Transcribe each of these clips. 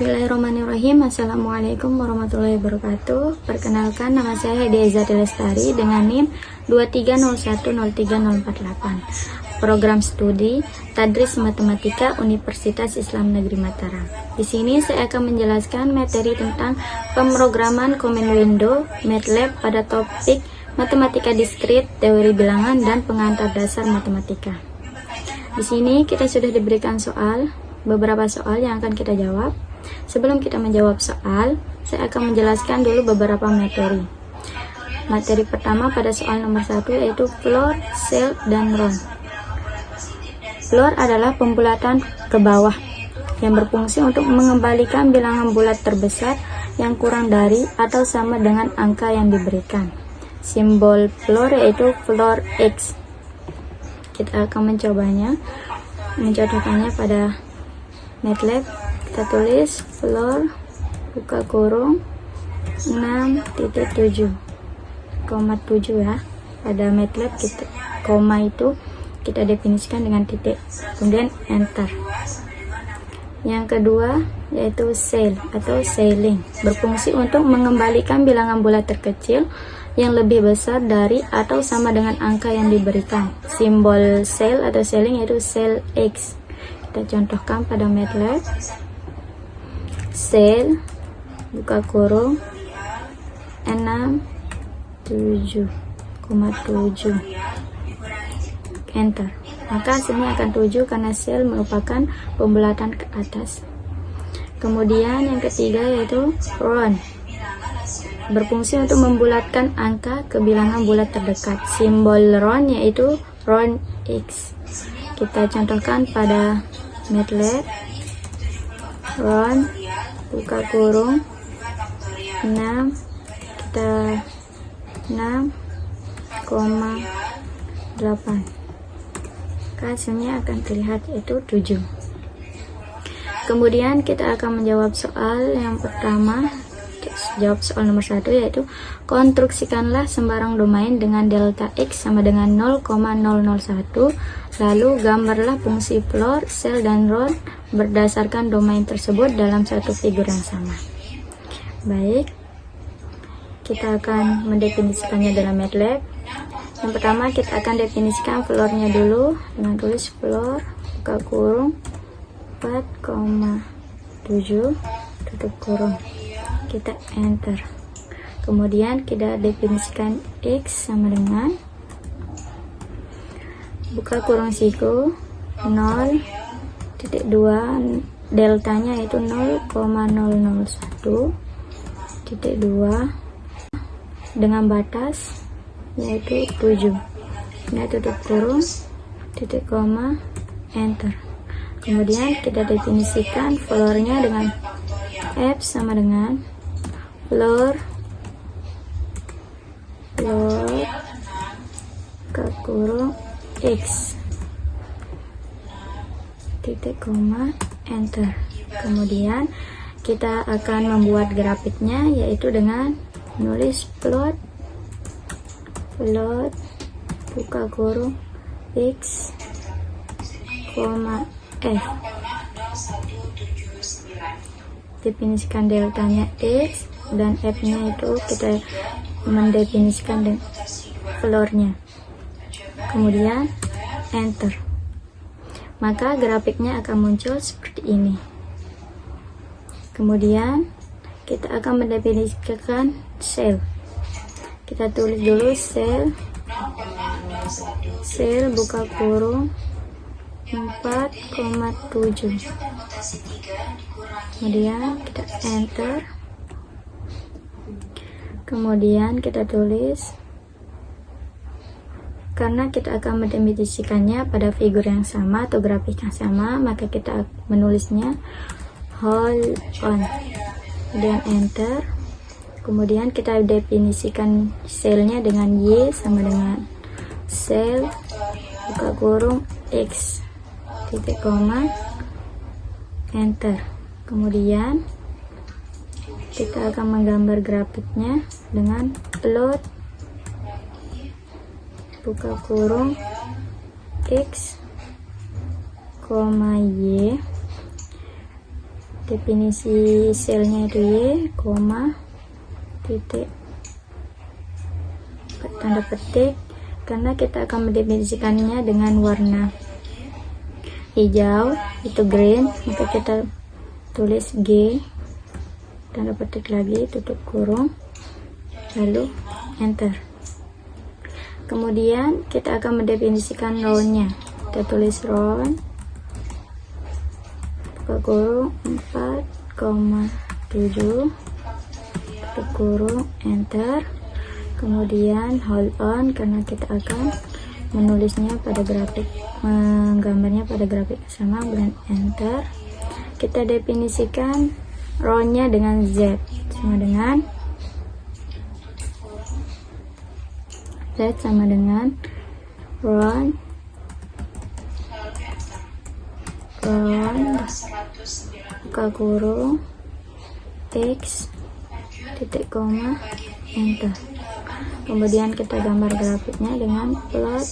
Bismillahirrahmanirrahim. Assalamualaikum warahmatullahi wabarakatuh. Perkenalkan, nama saya Hedi Ezati Lestari dengan NIM 230103048. Program studi Tadris Matematika Universitas Islam Negeri Mataram. Di sini saya akan menjelaskan materi tentang pemrograman Command Window MATLAB pada topik Matematika Diskrit, Teori Bilangan, dan Pengantar Dasar Matematika. Di sini kita sudah diberikan beberapa soal yang akan kita jawab. Sebelum kita menjawab soal, saya akan menjelaskan dulu beberapa materi. Materi pertama pada soal nomor 1 yaitu floor, cell, dan round. Floor adalah pembulatan ke bawah yang berfungsi untuk mengembalikan bilangan bulat terbesar yang kurang dari atau sama dengan angka yang diberikan. Simbol floor yaitu floor X. Kita akan mencontohkannya pada MATLAB. Kita tulis floor buka kurung 6.7, 7 ya. Pada MATLAB kita koma itu kita definisikan dengan titik, kemudian enter. Yang kedua yaitu cell atau ceiling, berfungsi untuk mengembalikan bilangan bulat terkecil yang lebih besar dari atau sama dengan angka yang diberikan. Simbol cell atau ceiling yaitu cell X. Kita contohkan pada MATLAB. Cell buka kurung 67,7, enter. Maka hasilnya akan 7 karena cell merupakan pembulatan ke atas. Kemudian yang ketiga yaitu round, berfungsi untuk membulatkan angka ke bilangan bulat terdekat. Simbol round yaitu round X. Kita contohkan pada MATLAB. Round buka kurung 6, kita 6,8, hasilnya akan terlihat yaitu 7. Kemudian kita akan menjawab soal yang pertama. Jawab soal nomor 1 yaitu konstruksikanlah sembarang domain dengan delta X sama dengan 0,001, lalu gambarlah fungsi floor, cell, dan round berdasarkan domain tersebut dalam satu figur yang sama. Baik, kita akan mendefinisikannya dalam MATLAB. Yang pertama kita akan definisikan floornya dulu dengan tulis floor buka kurung 4,7 tutup kurung, kita enter. Kemudian kita definisikan X sama dengan buka kurung siku 0.2, deltanya yaitu 0,001.2 dengan batas yaitu 7. Nah, tutup kurung, titik koma, enter. Kemudian kita definisikan floornya dengan F sama dengan floor ke kurung X, titik koma, enter. Kemudian kita akan membuat grafiknya yaitu dengan menulis float buka kurung X, F. Definisikan deltanya X dan F nya itu kita mendefinisikan dengan floornya, kemudian enter. Maka grafiknya akan muncul seperti ini. Kemudian kita akan mendefinisikan cell. Kita tulis dulu cell buka kurung 4,7, kemudian kita enter. Kemudian kita tulis, karena kita akan mendefinisikannya pada figur yang sama atau grafik yang sama, maka kita menulisnya hold on, kemudian enter. Kemudian kita definisikan cellnya dengan Y sama dengan cell buka kurung X, titik koma, enter. Kemudian kita akan menggambar grafiknya dengan float buka kurung X, Y Definisi selnya itu Y, koma, titik, tanda petik, karena kita akan mendefinisikannya dengan warna hijau, itu green, maka kita tulis G, tanda petik lagi, tutup kurung, lalu enter. Kemudian kita akan mendefinisikan row-nya, kita tulis row, buka kurung 4,7, tutup kurung, enter. Kemudian hold on, karena kita akan menulisnya pada grafik, menggambarnya pada grafik sama, kemudian enter. Kita definisikan row-nya dengan Z, sama dengan row, buka kurung, X, titik koma, enter. Kemudian kita gambar grafiknya dengan plot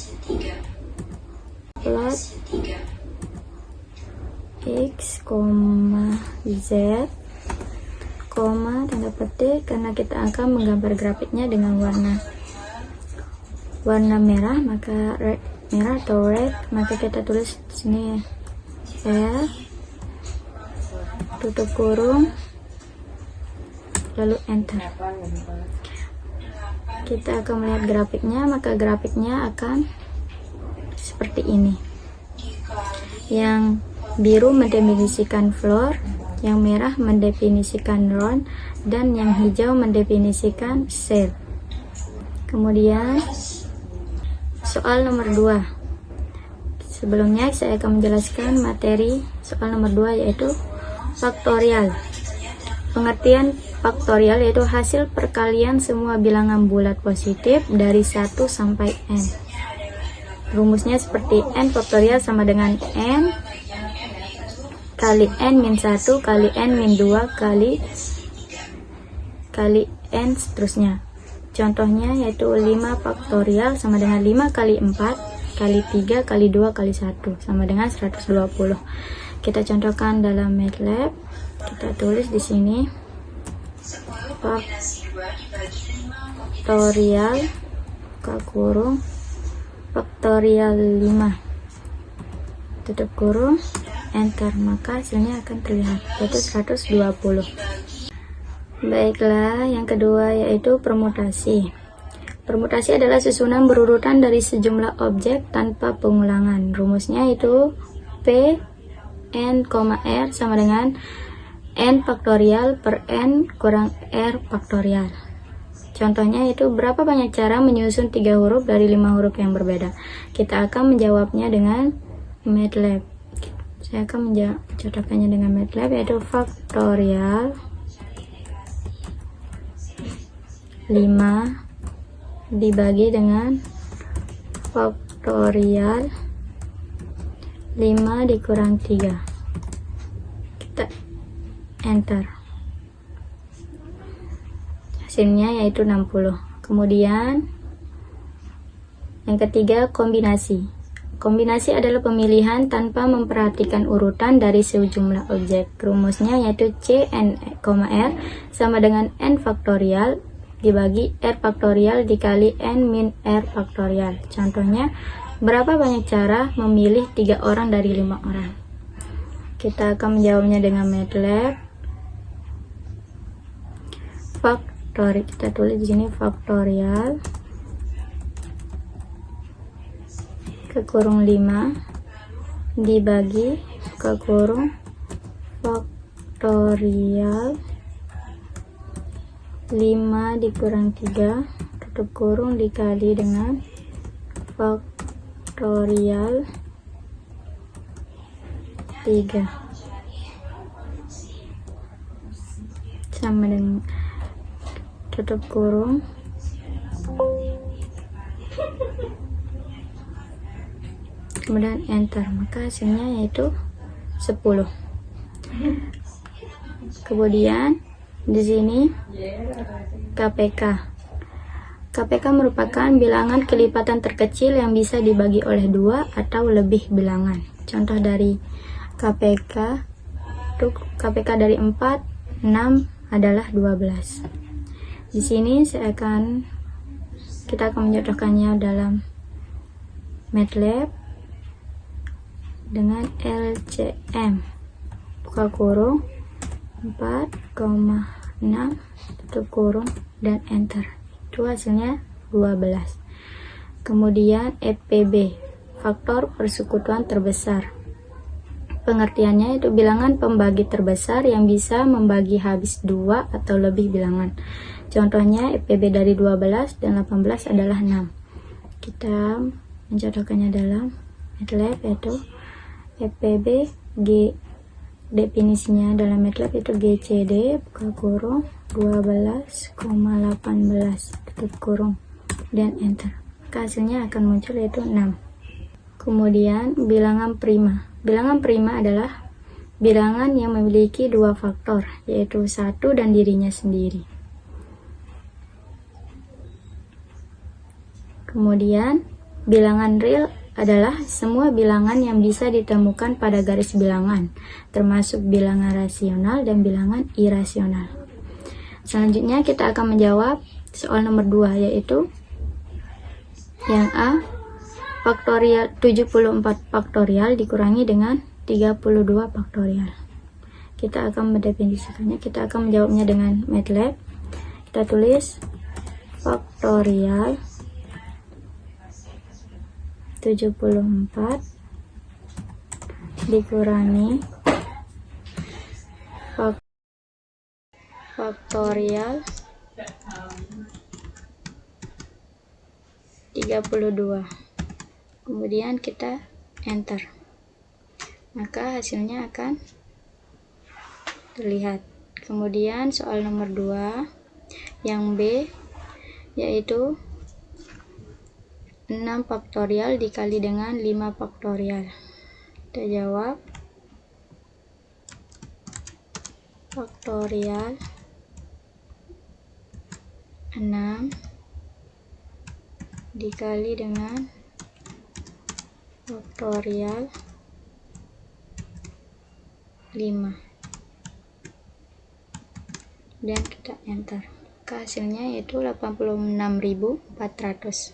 X, Z, tanda petik, karena kita akan menggambar grafiknya dengan warna merah, maka merah atau red, maka kita tulis di sini L, tutup kurung, lalu enter. Kita akan melihat grafiknya, maka grafiknya akan seperti ini. Yang biru mendefinisikan floor, yang merah mendefinisikan round, dan yang hijau mendefinisikan cell. Kemudian soal nomor 2. Sebelumnya saya akan menjelaskan materi soal nomor 2, yaitu faktorial. Pengertian faktorial yaitu hasil perkalian semua bilangan bulat positif dari 1 sampai n. Rumusnya seperti n faktorial sama dengan n kali n min 1 kali n min 2 kali n seterusnya. Contohnya yaitu 5 faktorial sama dengan 5 kali 4 kali 3 kali 2 kali 1 sama dengan 120. Kita contohkan dalam MATLAB. Kita tulis di sini faktorial, buka kurung, faktorial 5, tutup kurung, enter, maka hasilnya akan terlihat yaitu 120. Baiklah, yang kedua yaitu permutasi. Permutasi adalah susunan berurutan dari sejumlah objek tanpa pengulangan. Rumusnya itu P n, R sama dengan n faktorial per n kurang r faktorial. Contohnya itu berapa banyak cara menyusun 3 huruf dari 5 huruf yang berbeda. Kita akan menjawabnya dengan MATLAB. Saya akan mencontohkannya dengan MATLAB, yaitu faktorial 5 dibagi dengan faktorial 5 dikurang 3. Kita enter, hasilnya yaitu 60. Kemudian yang ketiga, kombinasi. Kombinasi adalah pemilihan tanpa memperhatikan urutan dari sejumlah objek. Rumusnya yaitu C n, R sama dengan n faktorial dibagi r faktorial dikali n min r faktorial. Contohnya, berapa banyak cara memilih 3 orang dari 5 orang? Kita akan menjawabnya dengan MATLAB. Faktorial, kita tulis di sini faktorial ke kurung 5 dibagi ke kurung faktorial 5 dikurang 3 tutup kurung dikali dengan faktorial 3 sama dengan tutup kurung kemudian enter, maka hasilnya yaitu 10. Kemudian di sini KPK. KPK merupakan bilangan kelipatan terkecil yang bisa dibagi oleh 2 atau lebih bilangan. Contoh dari KPK yaitu KPK dari 4, 6 adalah 12. Di sini kita akan mencontohkannya dalam MATLAB dengan LCM, buka kurung 4,6 tutup kurung dan enter. Itu hasilnya 12. Kemudian FPB, faktor persekutuan terbesar. Pengertiannya itu bilangan pembagi terbesar yang bisa membagi habis 2 atau lebih bilangan. Contohnya FPB dari 12 dan 18 adalah 6. Kita mencontohkannya dalam MATLAB, yaitu FPB definisinya dalam MATLAB itu GCD buka kurung 12,18 tutup kurung dan enter. Hasilnya akan muncul yaitu 6. Kemudian bilangan prima. Bilangan prima adalah bilangan yang memiliki 2 faktor, yaitu 1 dan dirinya sendiri. Kemudian bilangan real adalah semua bilangan yang bisa ditemukan pada garis bilangan, termasuk bilangan rasional dan bilangan irasional. Selanjutnya kita akan menjawab soal nomor 2, yaitu yang A, faktorial 74 faktorial dikurangi dengan 32 faktorial. Kita akan mendefinisikannya, kita akan menjawabnya dengan MATLAB. Kita tulis faktorial 74 dikurangi faktorial 32. Kemudian kita enter. Maka hasilnya akan terlihat. Kemudian soal nomor 2 yang B, yaitu 6 faktorial dikali dengan 5 faktorial. Kita jawab faktorial 6 dikali dengan faktorial 5 dan kita enter. Hasilnya yaitu 86.400.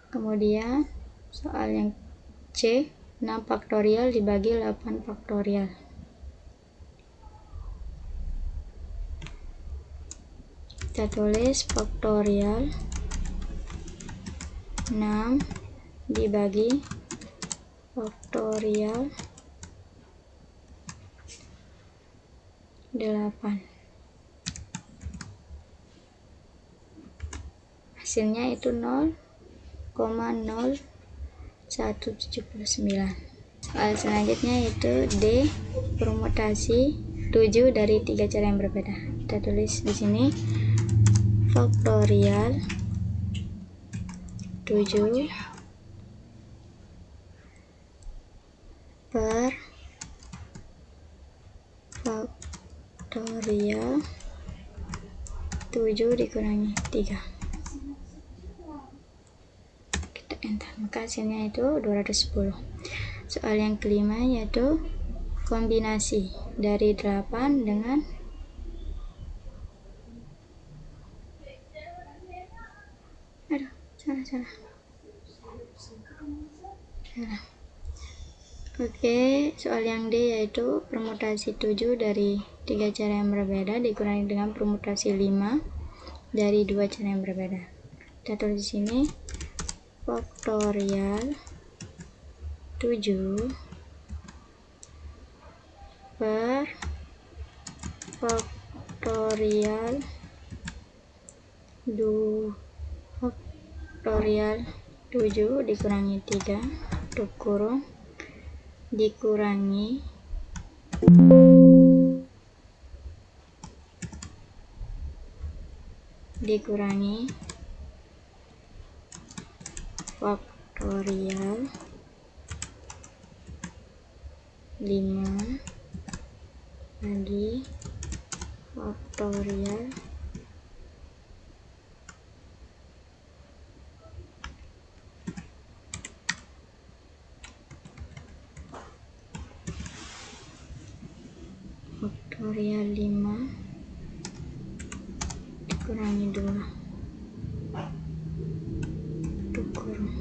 Kemudian soal yang C, 6 faktorial dibagi 8 faktorial. Kita tulis faktorial 6 dibagi faktorial 8. Hasilnya itu 0,0179. Soal selanjutnya yaitu D, permutasi 7 dari 3 cara yang berbeda. Kita tulis di sini faktorial 7 per faktorial 7 dikurangi 3. Kita enter, maka hasilnya itu 210. Soal yang kelima yaitu kombinasi dari 8 dengan salah. Oke, soal yang D yaitu permutasi 7 dari 3 cara yang berbeda dikurangi dengan permutasi 5 dari 2 cara yang berbeda. Kita tulis di sini faktorial 7 per faktorial 7 dikurangi 3 tutup kurung dikurangi faktorial 5 bagi faktorial 5. dikurangi 2 kurung,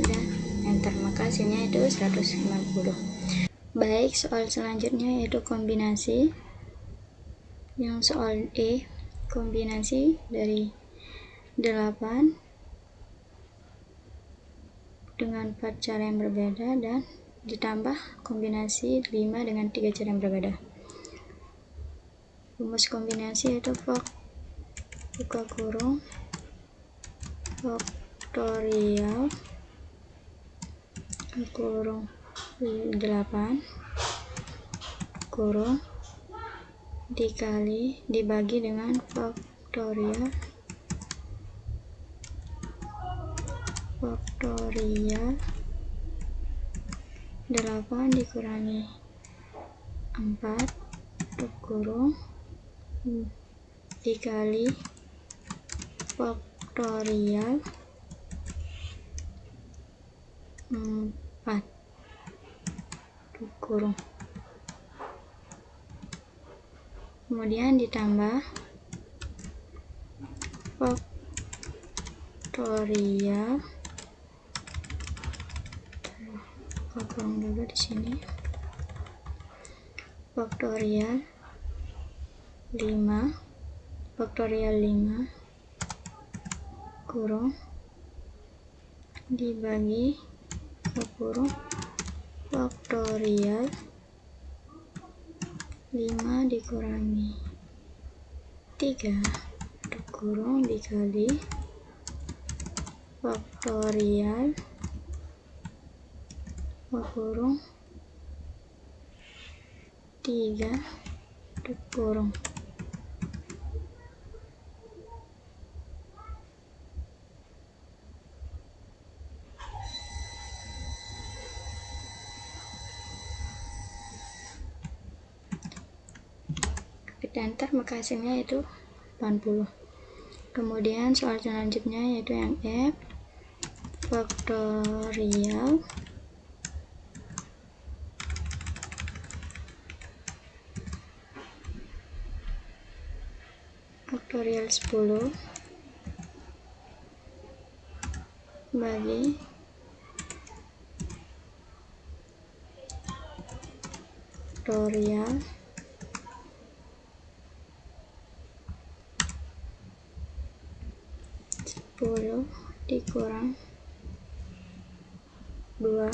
dan enter, maka hasilnya itu 150. Baik, soal selanjutnya yaitu kombinasi. Yang soal E, kombinasi dari 8 dengan 4 cara yang berbeda dan ditambah kombinasi 5 dengan 3 cara yang berbeda. Rumus kombinasi yaitu buka kurung faktorial kurung 8 kurung dibagi dengan faktorial 8 dikurangi 4 kurung dikali faktorial 4 kurung, kemudian ditambah faktorial kurung dulu di sini, faktorial 5 kurung dibagi kurung faktorial 5 dikurangi 3 kurung dikali faktorial kurung 3 kurung. Kita enter, maka hasilnya itu 80. Kemudian soal selanjutnya yaitu yang F, faktorial 10 bagi faktorial 10 dikurang 2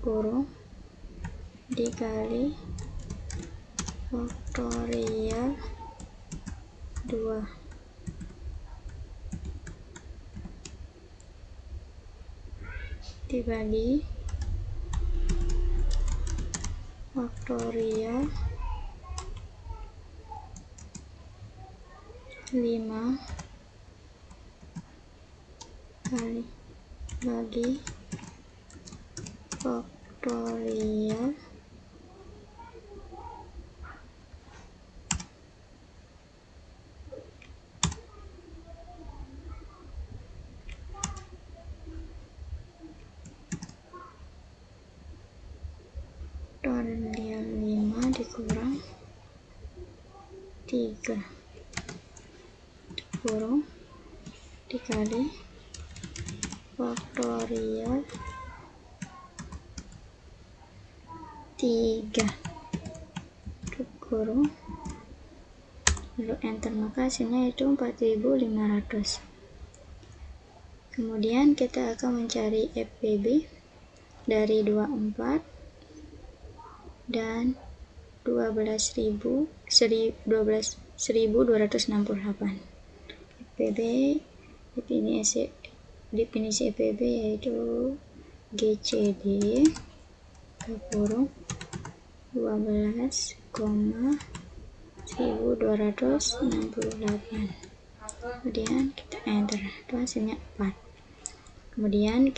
kurung dikali faktorial 2 dibagi faktorial 5 kali bagi faktorial 5 dikurang 3 kurung dikali faktorial 3 kurung, lalu enter, maka hasilnya itu 4500. Kemudian kita akan mencari FPB dari 24 dan 12.268. FPB, definisi FPB yaitu GCD kurung 12,1268. Kemudian kita enter, itu hasilnya 4. Kemudian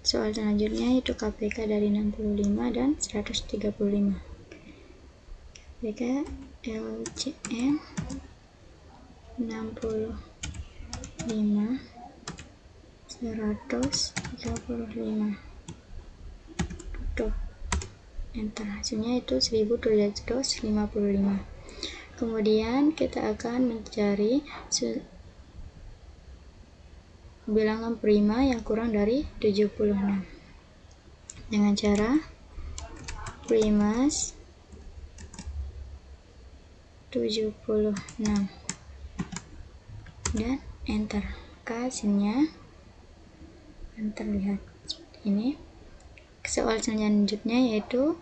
soal selanjutnya itu KPK dari 65 dan 135. KPK LCM 65 135 tutup. enter. Hasilnya itu 1755. Kemudian kita akan mencari bilangan prima yang kurang dari 76 dengan cara primas 76 dan enter. Maka hasilnya terlihat seperti ini. Soal selanjutnya yaitu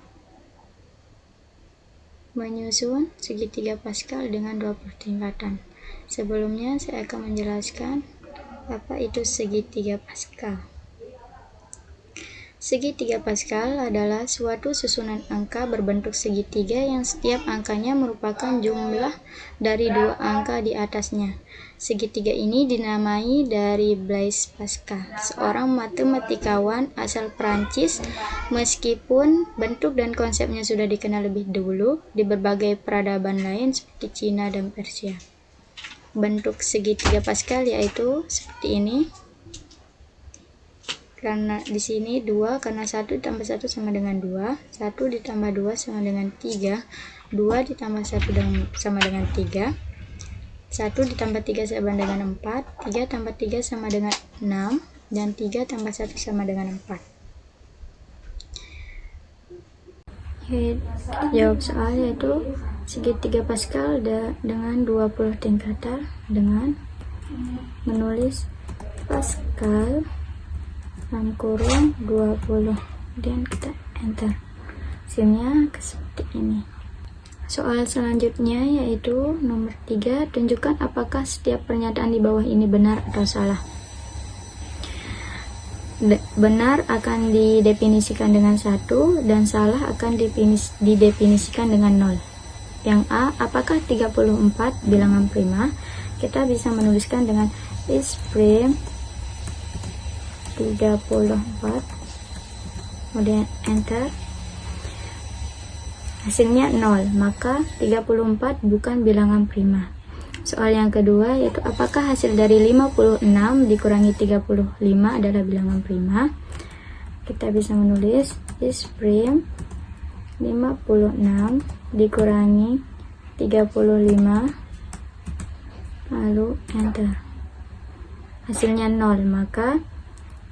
menyusun segitiga Pascal dengan 20 tingkatan. Sebelumnya saya akan menjelaskan apa itu segitiga Pascal. Segitiga Pascal adalah suatu susunan angka berbentuk segitiga yang setiap angkanya merupakan jumlah dari dua angka di atasnya. Segitiga ini dinamai dari Blaise Pascal, seorang matematikawan asal Prancis. Meskipun bentuk dan konsepnya sudah dikenal lebih dulu di berbagai peradaban lain seperti Cina dan Persia. Bentuk segitiga Pascal yaitu seperti ini. Karena di sini 2, karena 1 ditambah 1 sama dengan 2, 1 ditambah 2 sama dengan 3, 2 ditambah 1 sama dengan 3, 1 ditambah 3 sama dengan 4, 3 tambah 3 sama dengan 6, dan 3 tambah 1 sama dengan 4. Jawab soal yaitu segitiga Pascal dengan 20 tingkatan dengan menulis Pascal dalam kurung 20 dan kita enter. Hasilnya seperti ini. Soal selanjutnya yaitu nomor 3, tunjukkan apakah setiap pernyataan di bawah ini benar atau salah. Benar akan didefinisikan dengan 1 dan salah akan didefinisikan dengan 0. Yang A, apakah 34 bilangan prima? Kita bisa menuliskan dengan is prime 34, kemudian enter. Hasilnya 0, maka 34 bukan bilangan prima. Soal yang kedua yaitu apakah hasil dari 56 dikurangi 35 adalah bilangan prima? Kita bisa menulis is prime 56 dikurangi 35 lalu enter. Hasilnya 0, maka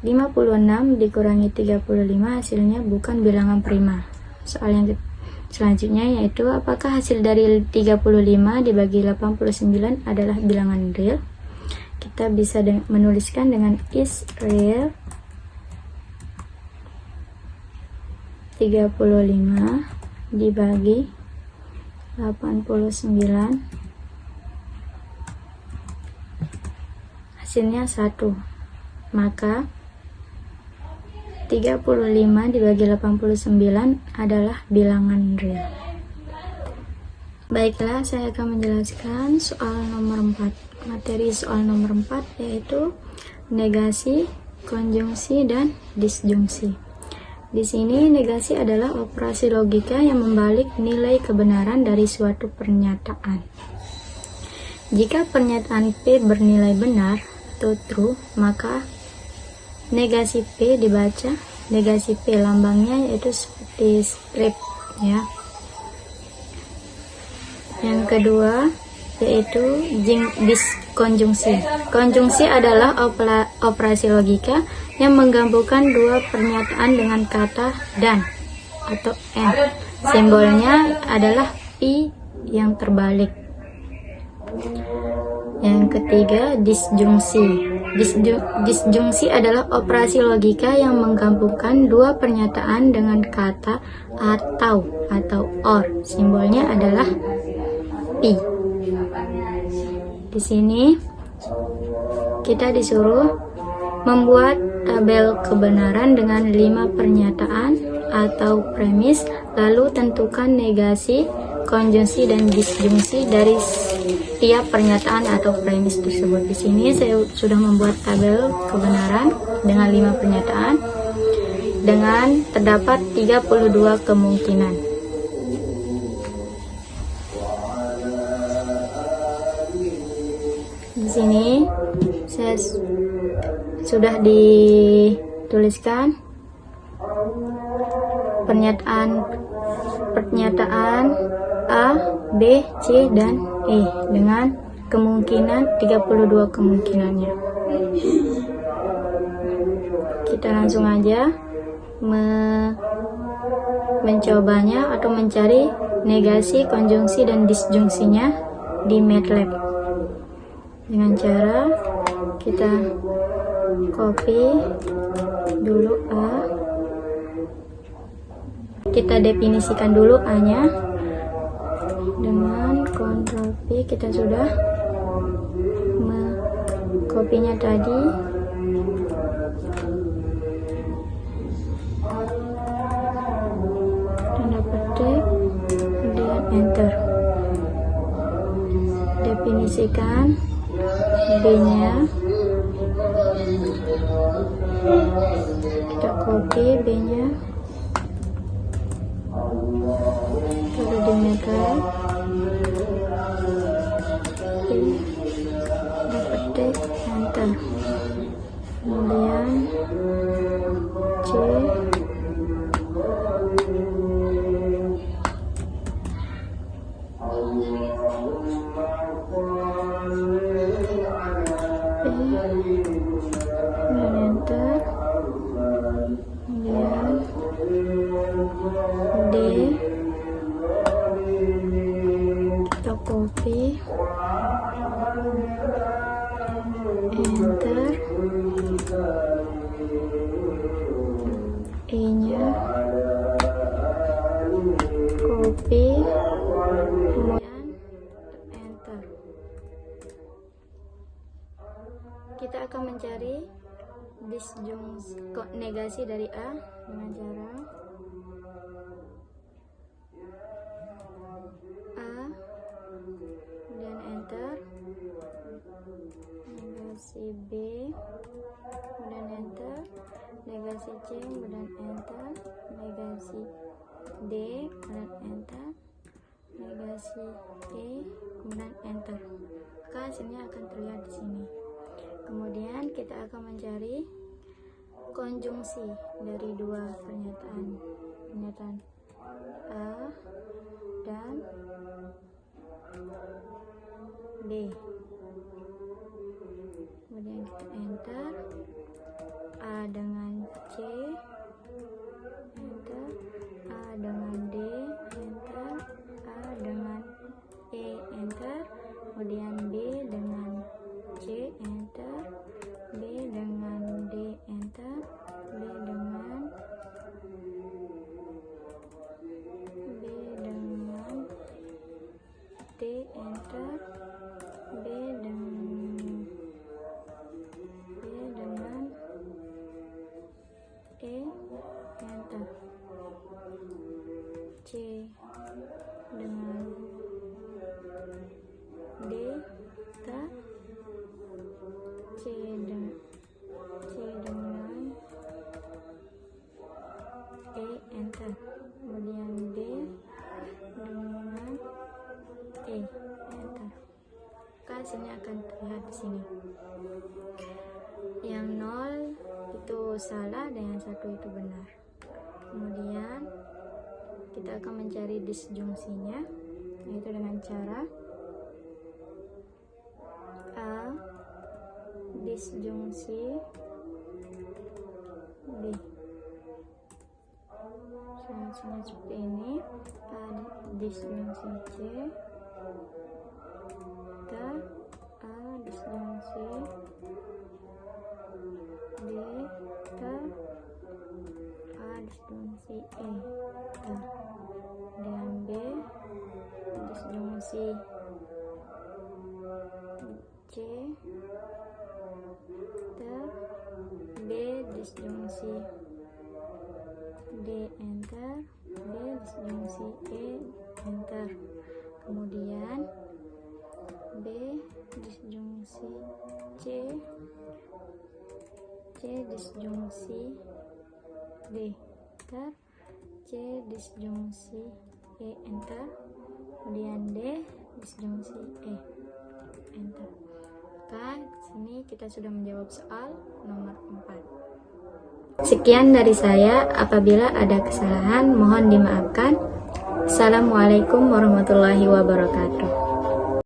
56 dikurangi 35 hasilnya bukan bilangan prima. Soal yang selanjutnya yaitu apakah hasil dari 35 dibagi 89 adalah bilangan real? Kita bisa menuliskan dengan is real 35 dibagi 89 hasilnya 1, maka 35 dibagi 89 adalah bilangan real. Baiklah, saya akan menjelaskan soal nomor 4. Materi soal nomor 4 yaitu negasi, konjungsi, dan disjungsi. Di sini negasi adalah operasi logika yang membalik nilai kebenaran dari suatu pernyataan. Jika pernyataan P bernilai benar atau true, maka negasi P dibaca, negasi P lambangnya yaitu seperti strip ya. Yang kedua yaitu diskonjungsi. Konjungsi adalah operasi logika yang menggabungkan dua pernyataan dengan kata dan atau and. Simbolnya adalah pi yang terbalik. Yang ketiga, disjungsi. Disjungsi adalah operasi logika yang menggabungkan dua pernyataan dengan kata atau or. Simbolnya adalah pi. Di sini kita disuruh membuat tabel kebenaran dengan 5 pernyataan atau premis, lalu tentukan negasi, konjungsi, dan disjungsi dari tiap pernyataan atau premis tersebut. Di sini saya sudah membuat tabel kebenaran dengan 5 pernyataan dengan terdapat 32 kemungkinan. Di sini saya sudah dituliskan pernyataan pernyataan A, B, C, dan E dengan kemungkinan 32 kemungkinannya. Kita langsung aja mencobanya atau mencari negasi, konjungsi, dan disjungsinya di MATLAB dengan cara kita copy dulu A, kita definisikan dulu A nya dengan Ctrl P. Kita sudah mengkopinya tadi. Tanda petik, kemudian enter. Definisikan B nya, kita copy B nya, taruh di MATLAB, tanda petik, enter. Kemudian C, kemudian enter, kemudian D, kita copy, enter, E nya copy, kemudian enter. Kita akan mencari disjungsi negasi dari A dengan cara A, kemudian enter, negasi B, kemudian enter, negasi C, kemudian enter, negasi D, kemudian enter, negasi E, kemudian enter. Maka hasilnya akan terlihat di sini. Kemudian kita akan mencari konjungsi dari dua pernyataan A dan B. Kemudian kita enter, A dengan C, enter, A dengan D, enter, A dengan E, enter, kemudian B dengan C, enter, B dengan D, enter, B dengan D, enter, B dengan E, enter, C dengan D, enter, C dengan E, enter, kemudian D dengan E, enter. Hasilnya akan terlihat di sini. Yang 0 itu salah dan yang 1 itu benar. Kemudian kita akan mencari disjungsinya, yaitu dengan cara A disjungsi B. Selanjutnya seperti ini, A disjungsi C, A disjungsi D, A disjungsi E, dan B disjungsi C, B disjungsi D, enter, B disjungsi E, enter, kemudian B disjungsi C, C disjungsi D, enter, C disjungsi E, enter, kemudian D disjungsi E, enter. Maka sini kita sudah menjawab soal nomor 4. Sekian dari saya, apabila ada kesalahan mohon dimaafkan. Assalamualaikum warahmatullahi wabarakatuh.